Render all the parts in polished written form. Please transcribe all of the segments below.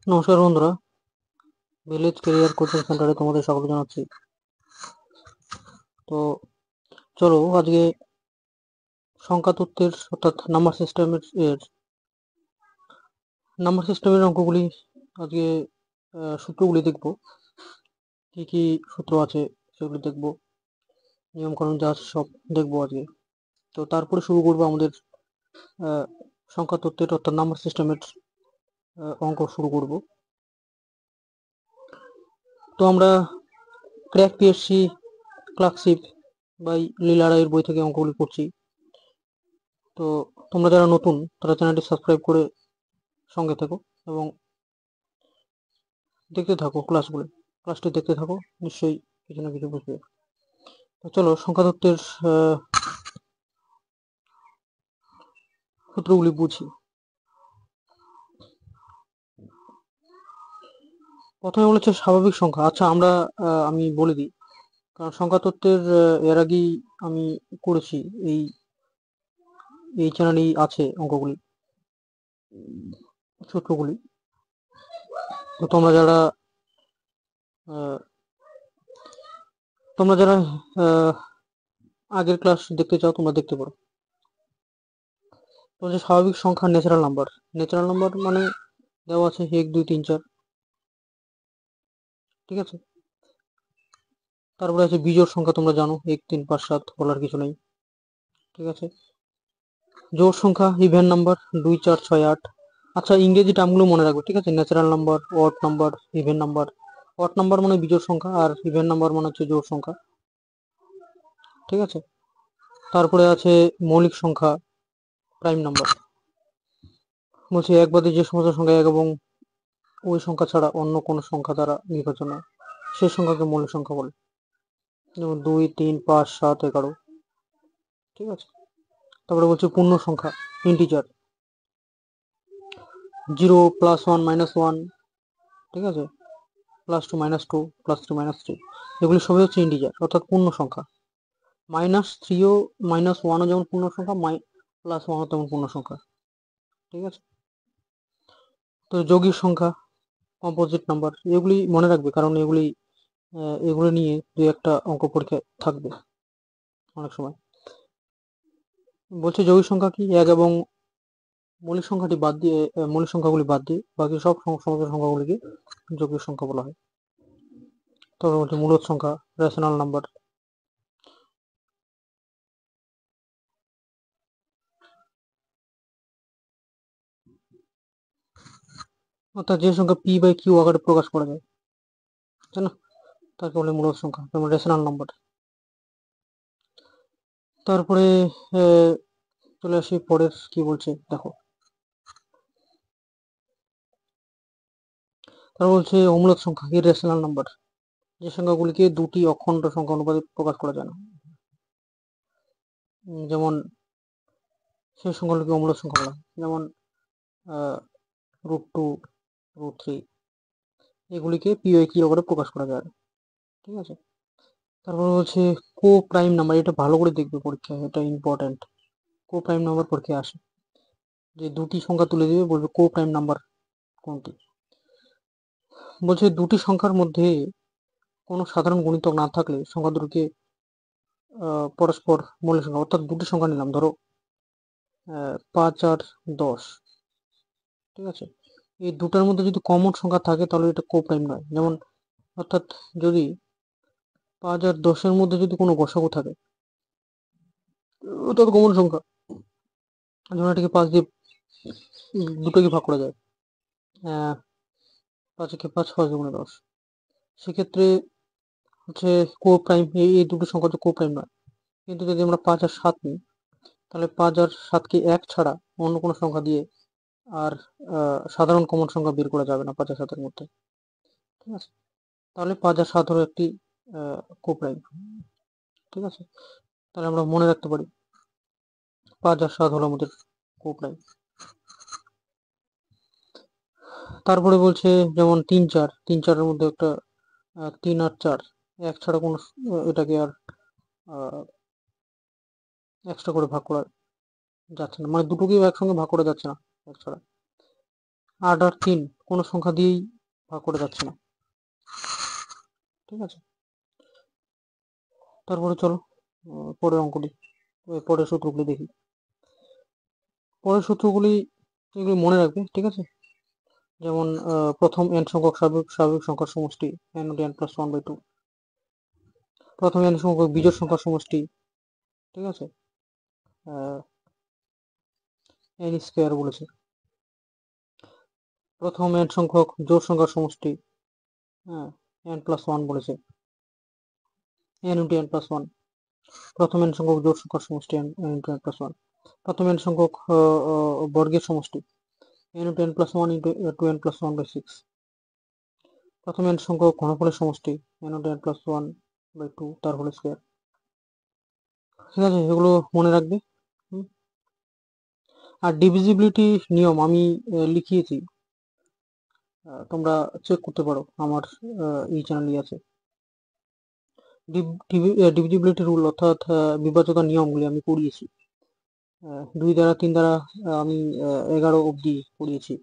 নমস্কার বন্ধুরা, village career coaching সেন্টারে তোমাদের স্বাগত জানাচ্ছি। তো চলো আজকে সংখ্যা তত্ত্বের অর্থাৎ নাম্বার সিস্টেমের অঙ্কগুলি আজকে সূত্রগুলি দেখব। কি কি সূত্র আছে সেগুলি দেখব, নিয়মকানুন যা আছে সব দেখবো আজকে। তো তারপরে শুরু করবো আমাদের সংখ্যা তত্ত্বের অর্থাৎ নাম্বার সিস্টেমের অঙ্ক শুরু করব। তো আমরা ক্র্যাক পিএসসি ক্লার্কশিপ বাই লীলা রায়ের বই থেকে অঙ্কগুলি করছি। তো তোমরা যারা নতুন তারা চ্যানেলটি সাবস্ক্রাইব করে সঙ্গে থেকো এবং দেখতে থাকো ক্লাসটি দেখতে থাকো, নিশ্চয়ই কিছু না কিছু বুঝবে। তো চলো সংখ্যা তত্ত্বের সূত্রগুলি বুঝি। প্রথমে বলেছে স্বাভাবিক সংখ্যা। আচ্ছা, আমি বলে দিই, কারণ সংখ্যা তত্ত্বের এর আগেই আমি করেছি, এই এই চ্যানেলেই আছে অঙ্কগুলি, সূত্রগুলি। তো তোমরা যারা আগের ক্লাস দেখতে চাও তোমরা দেখতে পারো। তো যে স্বাভাবিক সংখ্যা ন্যাচারাল নাম্বার মানে দেওয়া আছে 1 2 3 4, ঠিক আছে। তারপরে আছে বিজোড় সংখ্যা, তোমরা জানো 1 3 5 7, বলার কিছু নেই, ঠিক আছে। জোড় সংখ্যা ইভেন নাম্বার 2 4 6 8। আচ্ছা, ইংরেজি টার্মগুলো মনে রাখবে, ঠিক আছে। Natural number, odd number, even number. Odd number মানে বিজোড় সংখ্যা আর ইভেন নাম্বার মানে হচ্ছে জোড় সংখ্যা, ঠিক আছে। তারপরে আছে মৌলিক সংখ্যা, প্রাইম নাম্বার। বলছি এক বাদে যে সমস্ত সংখ্যা এক এবং ওই সংখ্যা ছাড়া অন্য কোনো সংখ্যা দ্বারা বিভাজ্য নয় সেই সংখ্যাকে মৌলিক সংখ্যা বলে, যেমন 2 3 5 7 11, ঠিক আছে। তারপরে বলছে পূর্ণ সংখ্যা, ইন্টিজার, 0 +1 -1, ঠিক আছে, +2 -2 +3 -3, এগুলি সবই হচ্ছে ইন্টিজার অর্থাৎ পূর্ণ সংখ্যা। -3ও -1ও যেমন পূর্ণ সংখ্যা, +1ও তেমন পূর্ণ সংখ্যা, ঠিক আছে। তো যৌগিক সংখ্যা, কম্পোজিট নাম্বার, এগুলি মনে রাখবে, কারণ এগুলো নিয়ে দুই একটা অঙ্ক পরীক্ষায় থাকবে অনেক সময়। বলছে যৌগিক সংখ্যা কি, এক এবং মৌলিক সংখ্যাগুলি বাদ দিয়ে বাকি সব সমস্ত সংখ্যাগুলিকে যৌগিক সংখ্যা বলা হয়। তবে বলছে মূলদ সংখ্যা, রেশনাল নাম্বার। অর্থাৎ যে সংখ্যা p/q আকারে প্রকাশ করা যায়, তাই না, তাকে বলে মূলদ সংখ্যা, যেমন রেশনাল নাম্বার। তারপরে চলে আসি পরের, কি বলছে দেখো। তারপর বলছে অমূলদ সংখ্যা, ইররেশনাল নাম্বার, যে সংখ্যাগুলিকে দুটি অখণ্ড সংখ্যা অনুপাতে প্রকাশ করা যায় না, যেমন সেই সংখ্যাগুলিকে অমূলদ সংখ্যা বলা হয়, যেমন √2 √3, এগুলিকে p/q আকারে প্রকাশ করা যায় না, ঠিক আছে। তারপর হচ্ছে কো প্রাইম নাম্বার, এটা ভালো করে দেখবে পরীক্ষায়, এটা ইম্পর্টেন্ট। কো প্রাইম নাম্বার পরীক্ষায় আসে, যে দুটি সংখ্যা তুলে দিবে, বলবে কো প্রাইম নাম্বার কোনটি। বলছে দুটি সংখ্যার মধ্যে কোনো সাধারণ গুণিতক না থাকলে সংখ্যা দুটোকে পরস্পর মৌলিক সংখ্যা, অর্থাৎ দুটি সংখ্যা নিলাম, ধরো 5 আর 10, ঠিক আছে। এই দুটার মধ্যে যদি কমন সংখ্যা থাকে তাহলে এটা কো প্রাইম নয়। যেমন অর্থাৎ যদি 5 আর 10-এর মধ্যে যদি কোনো গসাগু থাকে, ওটা তো কমন সংখ্যা, যেমন এটাকে 5 দিয়ে দুটোকে ভাগ করা যায়, 5 একে 5, 5 দুগুণে 10, সেক্ষেত্রে হচ্ছে কো প্রাইম, এই দুটো সংখ্যা তো কো প্রাইম নয়। কিন্তু যদি আমরা 5 আর 7 নিই, তাহলে 5 আর 7কে 1 ছাড়া অন্য কোনো সংখ্যা দিয়ে আর সাধারণ কমন সংখ্যা বের করা যাবে না 5 আর 7-এর মধ্যে, ঠিক আছে। তাহলে 5 আর 7 হলো একটি কো প্রাইম, ঠিক আছে। তাহলে আমরা মনে রাখতে পারি 5 আর 7 হলো আমাদের কো প্রাইম। তারপরে বলছে যেমন 3 4-এর মধ্যে একটা 3 আর 4, 1 ছাড়া কোনো এটাকে আর এক্সট্রা করে ভাগ করা যাচ্ছে না, মানে দুটোকেই একসঙ্গে ভাগ করা যাচ্ছে না 1 ছাড়া। 8 আর 3 কোনো সংখ্যা দিয়েই ভাগ করে যাচ্ছে না। ঠিক আছে, তারপরে চলো পরের অঙ্কটি, পরের সূত্রগুলি দেখি। পরের সূত্রগুলি এগুলি মনে রাখবে, ঠিক আছে। যেমন প্রথম n সংখ্যক স্বাভাবিক সংখ্যার সমষ্টি n প্লাস 1/2। প্রথম n সংখ্যক বিজোড় সংখ্যার সমষ্টি, ঠিক আছে, n স্কোয়ার বলেছে। প্রথম n সংখ্যক জোড় সংখ্যার সমষ্টি, হ্যাঁ, n প্লাস 1 বলেছে, n ইন্টু n প্লাস 1। প্রথম n সংখ্যক জোড় সংখ্যার সমষ্টি n ইন্টু n প্লাস 1। প্রথম n সংখ্যক বর্গের সমষ্টি n into n plus 1 into 2n plus 1/6। প্রথম n সংখ্যক ঘনফলের সমষ্টি n ইন্টু n প্লাস 1/2 তার হোল স্কোয়ার। ঠিক আছে, এগুলো মনে রাখবে। আর ডিভিজিবিলিটি নিয়ম আমি লিখিয়েছি, তোমরা চেক করতে পারো, আমার এই চ্যানেলই আছে। ডিভিজিবিলিটি রুল অর্থাৎ বিভাজ্যতার নিয়মগুলি আমি পড়িয়েছি। 2 দ্বারা 3 দ্বারা আমি 11 অবধি পড়িয়েছি।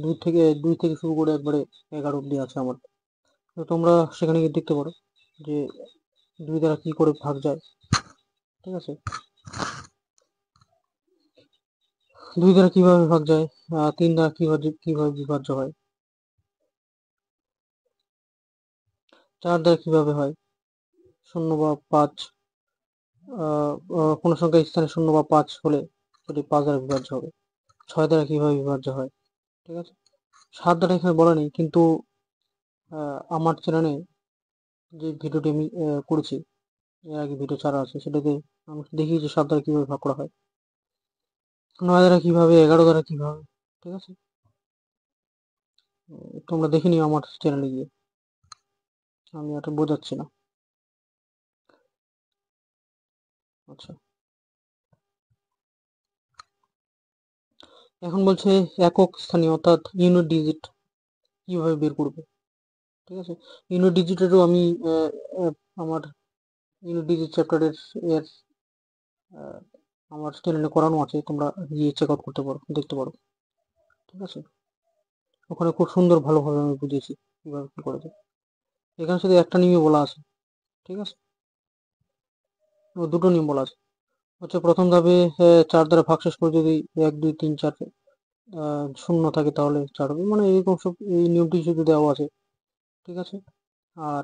2 থেকে শুরু করে একবারে 11 অবধি আছে আমার। তো তোমরা সেখানে গিয়ে দেখতে পারো যে 2 দ্বারা কি করে ভাগ যায়। ঠিক আছে, 2 দ্বারা কিভাবে ভাগ যায়, 3 দ্বারা কিভাবে বিভাজ্য হয়, 4 দ্বারা কিভাবে হয়, 0 বা 5, কোনো সংখ্যার স্থানে 0 বা 5 হলে সেটি 5 দ্বারা বিভাজ্য হবে। 6 দ্বারা কিভাবে বিভাজ্য হয়, ঠিক আছে। 7 দ্বারা এখানে বলা নেই, কিন্তু আমার চ্যানেলে যে ভিডিওটি আমি করেছি, এর আগে ভিডিও ছাড়া আছে, সেটাতে আমি দেখিয়েছি 7 দ্বারা কিভাবে ভাগ করা হয়, 9 দ্বারা কিভাবে, 11 দ্বারা কিভাবে। ঠিক আছে, তোমরা দেখে নিও আমার চ্যানেলে গিয়ে, আমি এটা বোঝাচ্ছি না। আচ্ছা, এখন বলছে একক স্থানীয় অর্থাৎ ইউনিট ডিজিট কিভাবে বের করবে। ঠিক আছে, ইউনিট ডিজিটেরও আমি আমার ইউনিট ডিজিট চ্যাপ্টারের এর আমার চ্যানেলে করানো আছে, তোমরা গিয়ে চেক আউট করতে পারো, দেখতে পারো। ঠিক আছে, ওখানে খুব সুন্দর ভালোভাবে আমি বুঝিয়েছি কিভাবে কি করে যায়। এখানে শুধু একটা নিয়মই বলা আছে, ঠিক আছে, দুটো নিয়ম বলা আছে। হচ্ছে প্রথম ধাপে 4 দ্বারা ভাগশেষ করে যদি 1 2 3 4 শূন্য থাকে তাহলে 4 হবে, মানে এরকম সব এই নিয়মটি শুধু দেওয়া আছে। ঠিক আছে, আর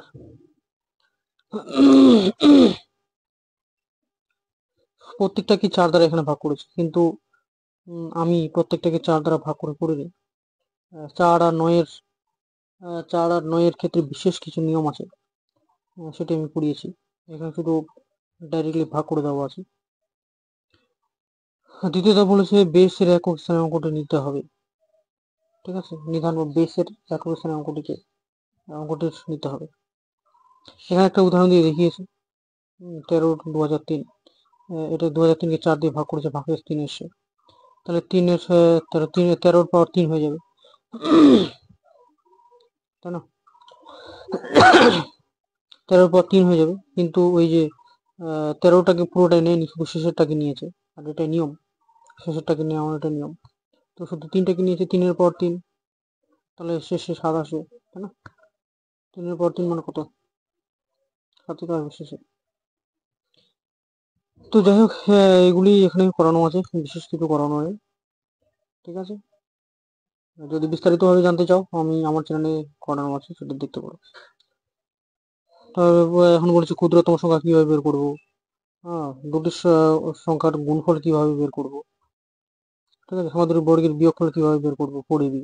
প্রত্যেকটাকে 4 দ্বারা এখানে ভাগ করেছি, কিন্তু আমি প্রত্যেকটাকে 4 দ্বারা ভাগ করে করিনি। 4 আর 9 এর ক্ষেত্রে বিশেষ কিছু নিয়ম আছে, সেটা আমি পড়িয়েছি। এখানে শুধু ডাইরেক্টলি ভাগ করে দেওয়া আছে। দ্বিতীয়ত বলেছে বেসের একক স্থানে অঙ্কটি নিতে হবে। ঠিক আছে, নিধান বা বেসের একক স্থানে অঙ্কটি নিতে হবে। এখানে একটা উদাহরণ দিয়ে দেখিয়েছি, 13/2003। এটা 2003কে 4 দিয়ে ভাগ করেছে, ভাগের 3 এসছে, তাহলে 13 পাওয়ার 3 হয়ে যাবে, তাই না? 13 পাওয়ার 3 হয়ে যাবে, কিন্তু ওই যে 13টাকে পুরোটাই নেয়নি, শুধু শেষেরটাকে নিয়েছে, আর এটা নিয়ম, শেষেরটাকে নেওয়া এটা নিয়ম। তো শুধু 3টাকে নিয়েছে, 3 পাওয়ার 3, তাহলে শেষে 7 আসবে, তাই না? 3 পাওয়ার 3 মানে কত, 7 তো আসবে শেষে। তো যাই হোক, এগুলি এখানে করানো আছে, বিশেষ কিছু করানো নেই। ঠিক আছে, যদি বিস্তারিতভাবে জানতে চাও আমি আমার চ্যানেলে করানো আছে, সেটা দেখতে পারো। তবে এখন বলেছি ক্ষুদ্রতম সংখ্যা কিভাবে বের করবো, হ্যাঁ, দুটি সংখ্যার গুণফল কিভাবে বের করবো। ঠিক আছে, আমাদের বর্গের বিয়োগফল কিভাবে বের করবো পড়িবি।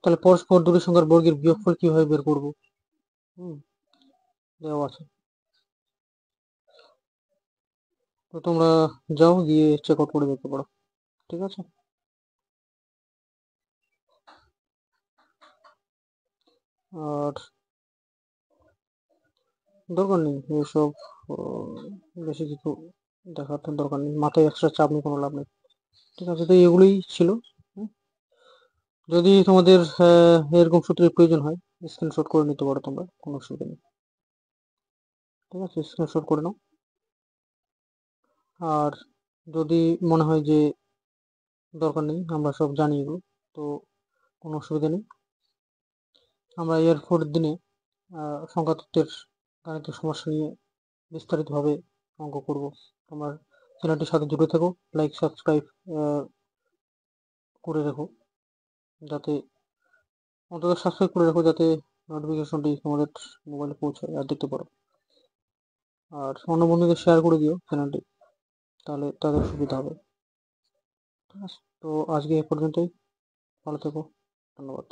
তাহলে পরস্পর দুটি সংখ্যার বর্গের বিয়োগফল কিভাবে বের করবো, দেওয়া আছে। তো তোমরা যাও, গিয়ে চেক আউট করে দেখতে পারো। ঠিক আছে, আর দরকার নেই এসব, বেশি কিছু দেখার তো দরকার নেই, মাথায় এক্সট্রা চাপ নিয়ে কোনো লাভ নেই। ঠিক আছে, তো এগুলোই ছিল। যদি তোমাদের এরকম সূত্রের প্রয়োজন হয়, স্ক্রিনশট করে নিতে পারো তোমরা, কোনো অসুবিধা নেই। ঠিক আছে, স্ক্রিনশট করে নাও। আর যদি মনে হয় যে দরকার নেই, আমরা সব জানি এগুলো, তো কোনো অসুবিধা নেই। আমরা এর পরের দিনে সংখ্যা তত্ত্বের গাণিতিক সমস্যা নিয়ে বিস্তারিতভাবে অঙ্ক করব। আমার চ্যানেলটির সাথে জুড়ে থেকো, লাইক সাবস্ক্রাইব করে রেখো, যাতে অন্তত সাবস্ক্রাইব করে রাখো, যাতে নোটিফিকেশনটি তোমাদের মোবাইলে পৌঁছায় আর দেখতে পারো। আর অন্য বন্ধুদের শেয়ার করে দিও চ্যানেলটি, তাহলে তাদের সুবিধা হবে। ঠিক আছে, তো আজকে এ পর্যন্তই। ভালো থেকো, ধন্যবাদ।